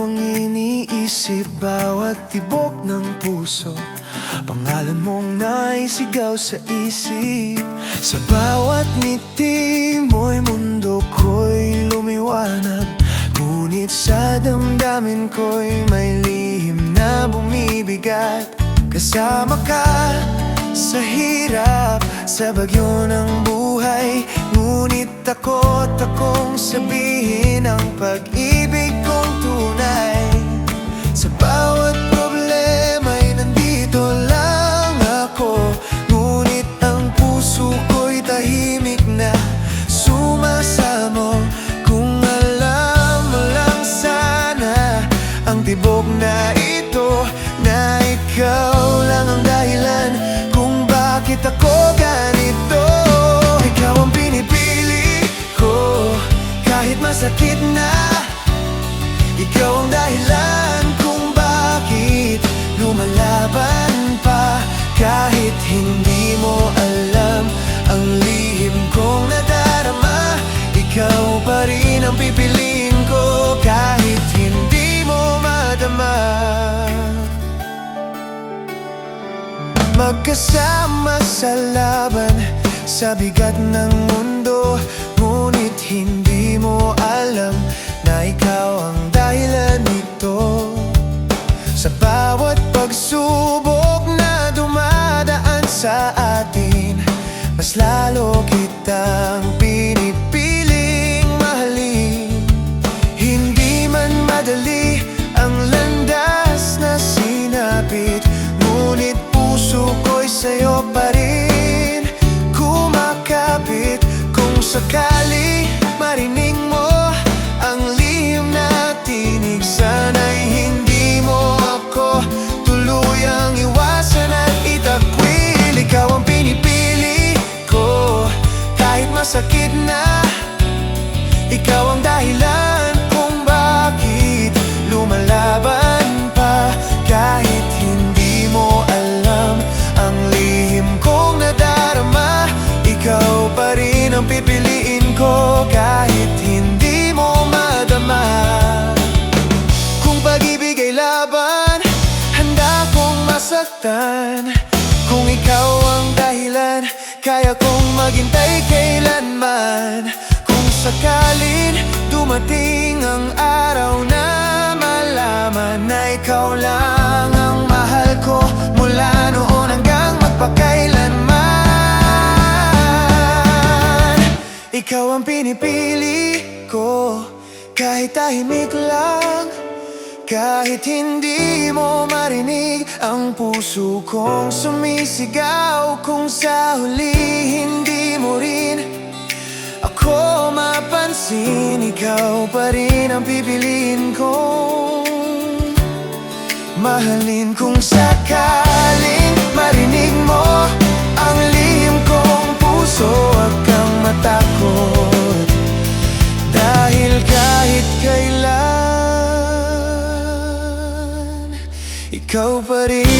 ang iniisip, bawat tibok ng puso. Pangalan mong naisigaw sa isip. Sa bawat ngiti mo'y mundo ko'y lumiwanag. Ngunit sa damdamin ko'y may lihim na bumibigat. Kasama ka sa hirap, sa bagyo ng buhay. Ngunit takot akong sabihin ang pag-ibig kong tunay. Sa bawat problema'y nandito lang ako. Ngunit ang puso ko'y tahimik na sumasamo. Kung alam mo lang sana ang tibok na ito, na ikaw lang ang dahilan kung bakit ako ganito. Ikaw ang pinipili ko kahit masakit na. Ikaw ang dahilan kung bakit lumalaban pa. Kahit hindi mo alam ang lihim kong nadarama, ikaw pa rin ang pipiliin ko kahit hindi mo madama. Magkasama sa laban, sa bigat ng mundo. Ngunit hindi mo alam na ikaw ang dahilan nito. Sa bawat pagsubok na dumadaan sa atin, mas lalo kitang pinipiling mahalin. Hindi man madali ang landas na sinapit, ngunit puso ko'y sa'yo pa rin kumakapit. Kung sakali marinig mo ang lihim na tinig, sana'y hindi mo ako tuluyang iwasan at itakwil. Ikaw ang pinipili ko kahit masakit na. Ikaw ang dahilan kung bakit lumalaban pa. Kahit hindi mo alam ang lihim kong nadarama, ikaw pa rin ang pipiliin ko kahit hindi mo madama. Kung pag-ibig ay laban, handa kong masaktan. Kung ikaw ang dahilan, kaya kong maghintay kailanman. Kung sakalin dumating ang araw na malaman na ikaw lang ang mahal ko, mula noon hanggang magpakailanman. Ikaw ang pinipili ko kahit tahimik lang. Kahit hindi mo marinig ang puso kong sumisigaw. Kung sa huli hindi mo rin ako mapansin, ikaw pa rin ang pipiliin kong mahalin. Kung sakaling marinig mo ang lihim kong puso, huwag kang matakot, dahil kahit kailan ikaw pa rin